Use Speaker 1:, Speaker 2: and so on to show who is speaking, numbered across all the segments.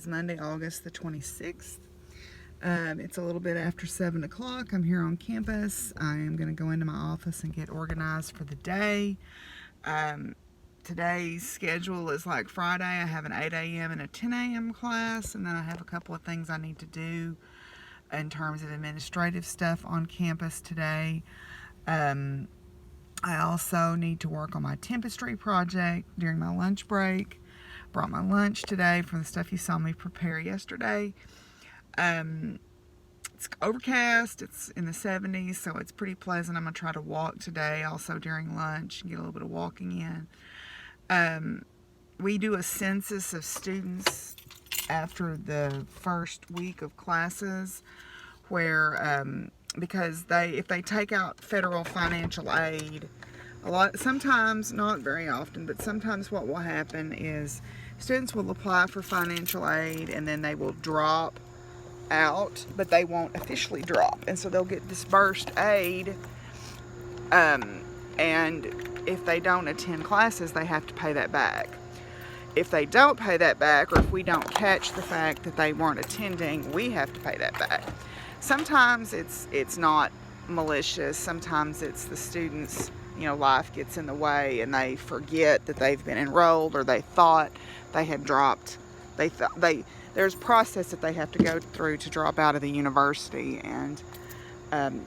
Speaker 1: is Monday, August the 26th. It's a little bit after 7 o'clock. I'm here on campus. I am going to go into my office and get organized for the day. Today's schedule is like Friday. I have an 8 a.m. and a 10 a.m. class, and then I have a couple of things I need to do in terms of administrative stuff on campus today. I also need to work on my tempestry project during my lunch break. Brought my lunch today from the stuff you saw me prepare yesterday. It's overcast, it's in the 70s, so it's pretty pleasant. I'm going to try to walk today also during lunch and get a little bit of walking in. We do a census of students after the first week of classes where because if they take out federal financial aid, sometimes, not very often, but sometimes what will happen is students will apply for financial aid and then they will drop out, but they won't officially drop, and so they'll get disbursed aid, and if they don't attend classes, they have to pay that back. If they don't pay that back, or if we don't catch the fact that they weren't attending, we have to pay that back. Sometimes it's not malicious. Sometimes it's the students, life gets in the way and they forget that they've been enrolled, or they thought they had dropped. There's a process that they have to go through to drop out of the university and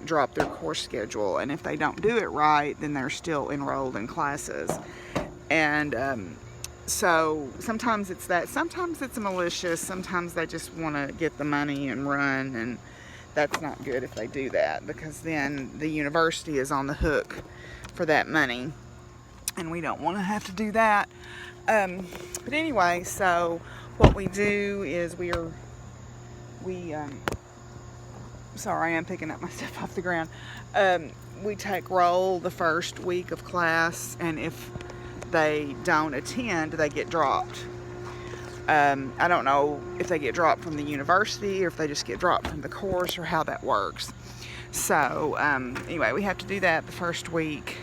Speaker 1: drop their course schedule. And if they don't do it right, then they're still enrolled in classes. And so sometimes it's that. Sometimes it's malicious. Sometimes they just want to get the money and run, and that's not good if they do that, because then the university is on the hook for that money, and we don't want to have to do that. But anyway, so what we do is sorry, I'm picking up my stuff off the ground. We take roll the first week of class, and if they don't attend, they get dropped. I don't know if they get dropped from the university or if they just get dropped from the course, or how that works. So anyway, we have to do that the first week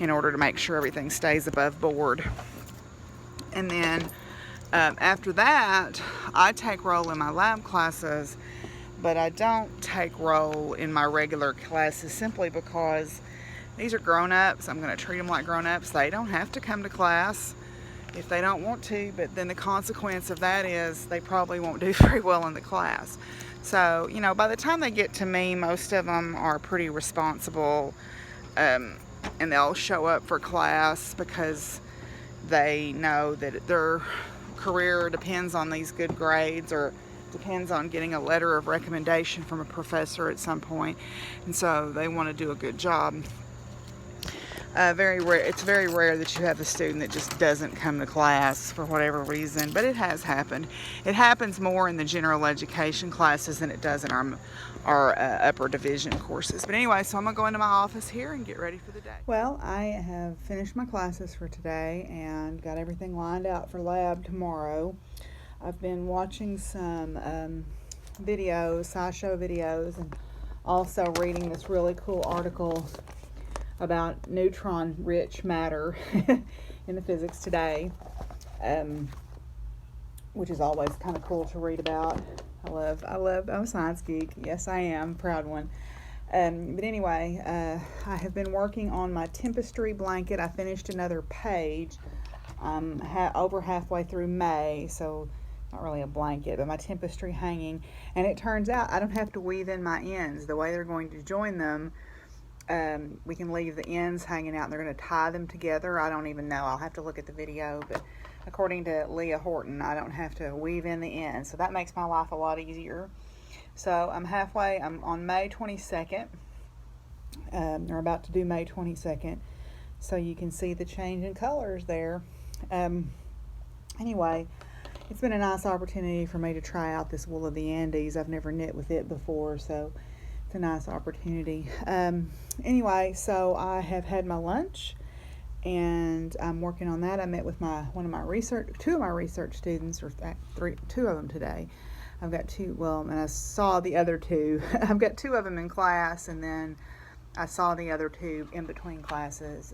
Speaker 1: in order to make sure everything stays above board. And then after that, I take roll in my lab classes, but I don't take roll in my regular classes simply because these are grown-ups. I'm going to treat them like grown-ups. They don't have to come to class if they don't want to, but then the consequence of that is they probably won't do very well in the class. So, by the time they get to me, most of them are pretty responsible, and they'll show up for class because they know that their career depends on these good grades, or depends on getting a letter of recommendation from a professor at some point, and so they want to do a good job. It's very rare that you have a student that just doesn't come to class for whatever reason, but it has happened. It happens more in the general education classes than it does in our upper division courses. But anyway, so I'm going to go into my office here and get ready for the day. Well, I have finished my classes for today and got everything lined out for lab tomorrow. I've been watching some videos, SciShow videos, and also reading this really cool article about neutron-rich matter in the Physics Today, which is always kind of cool to read about. I'm a science geek. Yes, I am. Proud one. But anyway, I have been working on my tempestry blanket. I finished another page. I'm over halfway through May, so not really a blanket, but my tempestry hanging. And it turns out I don't have to weave in my ends. The way they're going to join them, we can leave the ends hanging out, and they're going to tie them together. I don't even know. I'll have to look at the video, but according to Leah Horton, I don't have to weave in the ends, so that makes my life a lot easier. So I'm on May 22nd. They're about to do May 22nd, so you can see the change in colors there. Anyway, it's been a nice opportunity for me to try out this wool of the Andes. I've never knit with it before, so it's a nice opportunity. Anyway, so I have had my lunch and I'm working on that. I met with two of my research students, or two of them today. I've got two, and I saw the other two. I've got two of them in class, and then I saw the other two in between classes.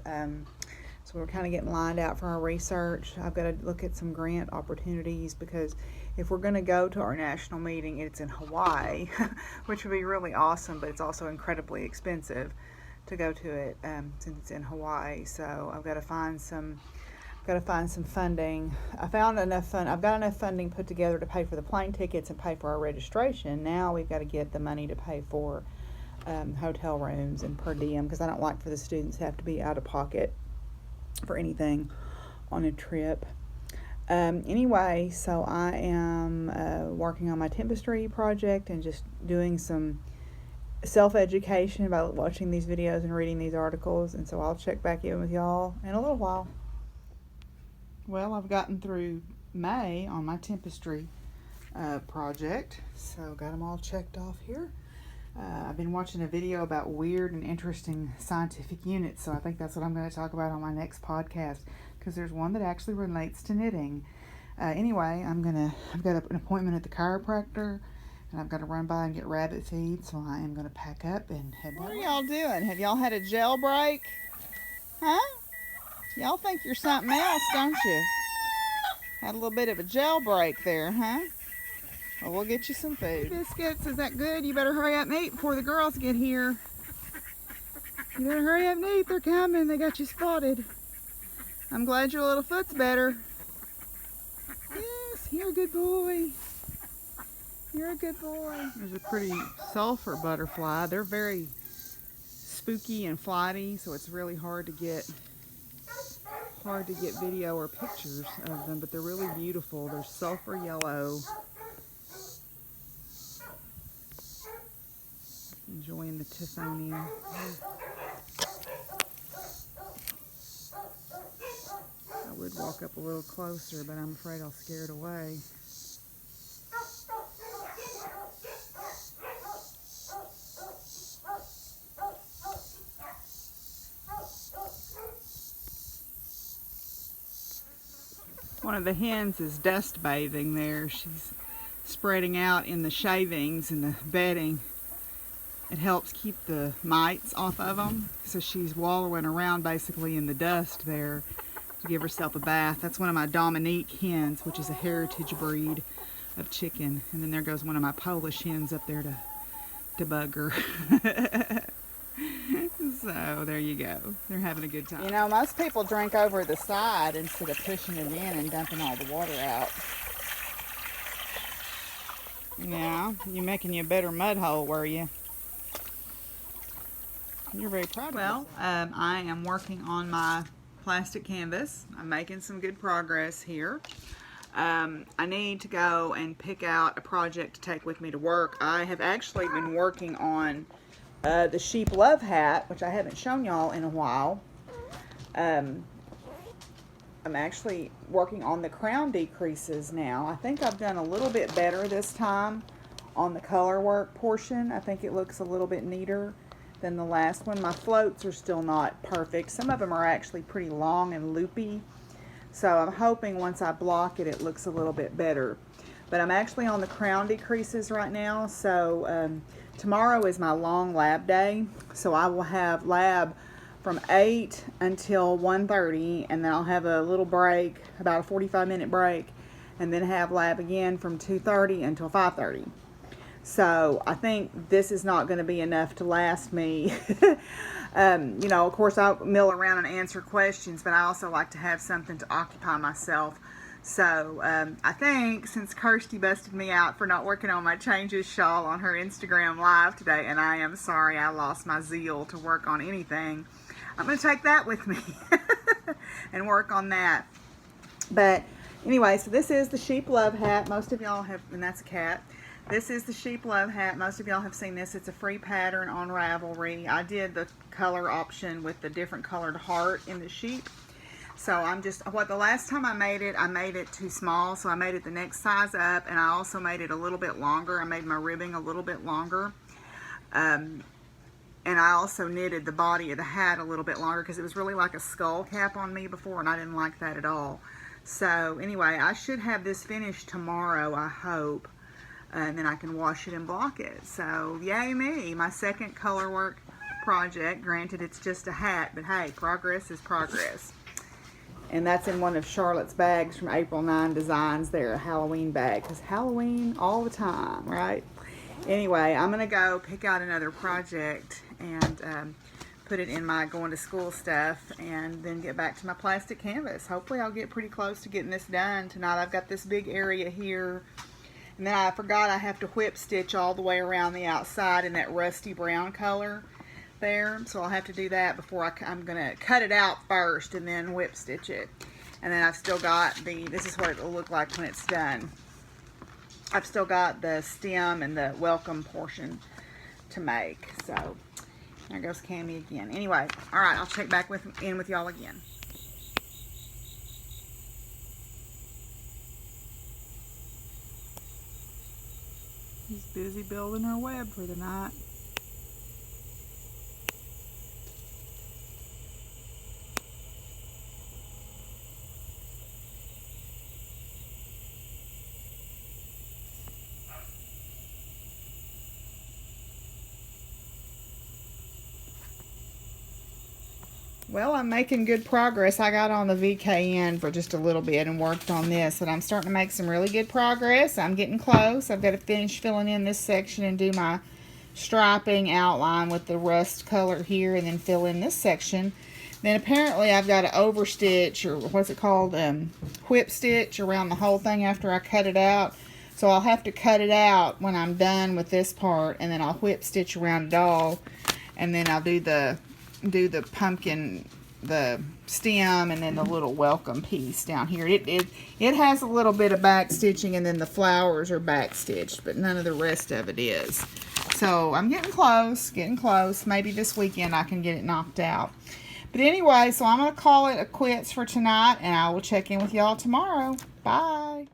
Speaker 1: So we're kind of getting lined out for our research. I've got to look at some grant opportunities, because if we're going to go to our national meeting, it's in Hawaii, which would be really awesome, but it's also incredibly expensive to go to it since it's in Hawaii. So I've got to find some funding. I've got enough funding put together to pay for the plane tickets and pay for our registration. Now we've got to get the money to pay for hotel rooms and per diem, because I don't like for the students to have to be out of pocket for anything on a trip. Anyway, so I am working on my tempestry project and just doing some self-education about watching these videos and reading these articles, and so I'll check back in with y'all in a little while. Well, I've gotten through May on my tempestry project, so got them all checked off here. I've been watching a video about weird and interesting scientific units, so I think that's what I'm going to talk about on my next podcast, because there's one that actually relates to knitting. Anyway, I've got an appointment at the chiropractor, and I've got to run by and get rabbit feed, so I am going to pack up and head back. What are y'all doing? Have y'all had a jailbreak? Huh? Y'all think you're something else, don't you? Had a little bit of a jailbreak there, huh? Well, we'll get you some food. Biscuits, is that good? You better hurry up and eat before the girls get here. You better hurry up and eat. They're coming. They got you spotted. I'm glad your little foot's better. Yes, you're a good boy. You're a good boy. There's a pretty sulfur butterfly. They're very spooky and flighty, so it's really hard to get video or pictures of them, but they're really beautiful. They're sulfur yellow. Enjoying the Tithonium. I would walk up a little closer, but I'm afraid I'll scare it away. One of the hens is dust bathing there. She's spreading out in the shavings and the bedding. It helps keep the mites off of them. So she's wallowing around basically in the dust there to give herself a bath. That's one of my Dominique hens, which is a heritage breed of chicken. And then there goes one of my Polish hens up there to bug her. So there you go. They're having a good time. You know, most people drink over the side instead of pushing it in and dumping all the water out. Yeah, you're making you a better mud hole, were you? You're very proud of yourself. Well, I am working on my plastic canvas. I'm making some good progress here. I need to go and pick out a project to take with me to work. I have actually been working on the sheep love hat, which I haven't shown y'all in a while. I'm actually working on the crown decreases now. I think I've done a little bit better this time on the color work portion. I think it looks a little bit neater than the last one. My floats are still not perfect. Some of them are actually pretty long and loopy. So I'm hoping once I block it, it looks a little bit better. But I'm actually on the crown decreases right now. So tomorrow is my long lab day. So I will have lab from 8 until 1:30, and then I'll have a little break, about a 45-minute break, and then have lab again from 2:30 until 5:30. So I think this is not going to be enough to last me. You know, of course, I'll mill around and answer questions, but I also like to have something to occupy myself. So I think since Kirsty busted me out for not working on my changes shawl on her Instagram live today, and I am sorry I lost my zeal to work on anything, I'm going to take that with me and work on that. But anyway, so this is the sheep love hat. Most of y'all have, and that's a cat. This is the sheep love hat. Most of y'all have seen this. It's a free pattern on Ravelry. I did the color option with the different colored heart in the sheep. So I'm just, the last time I made it too small, so I made it the next size up, and I also made it a little bit longer. I made my ribbing a little bit longer. And I also knitted the body of the hat a little bit longer because it was really like a skull cap on me before, and I didn't like that at all. So anyway, I should have this finished tomorrow, I hope. And then I can wash it and block it. So yay me, my second color work project. Granted, it's just a hat, but hey, progress is progress. And that's in one of Charlotte's bags from April 9 Designs. They're a Halloween bag, because Halloween all the time, right? Anyway, I'm going to go pick out another project and put it in my going to school stuff, and then get back to my plastic canvas. Hopefully I'll get pretty close to getting this done tonight. I've got this big area here, and then I forgot I have to whip stitch all the way around the outside in that rusty brown color there, so I'll have to do that before I'm going to cut it out first and then whip stitch it. And then I've still got this is what it will look like when it's done. I've still got the stem and the welcome portion to make. So there goes Cammie again. Anyway, all right, I'll check back in with y'all again. She's busy building her web for the night. Well, I'm making good progress. I got on the VKN for just a little bit and worked on this, and I'm starting to make some really good progress. I'm getting close. I've got to finish filling in this section and do my striping outline with the rust color here, and then fill in this section. Then apparently I've got to overstitch, or what's it called, whip stitch around the whole thing after I cut it out. So I'll have to cut it out when I'm done with this part, and then I'll whip stitch around it all, and then I'll do the pumpkin, the stem, and then the little welcome piece down here. It has a little bit of back stitching, and then the flowers are back stitched, but none of the rest of it is. So I'm getting close, Maybe this weekend I can get it knocked out. But anyway, so I'm going to call it a quits for tonight, and I will check in with y'all tomorrow. Bye.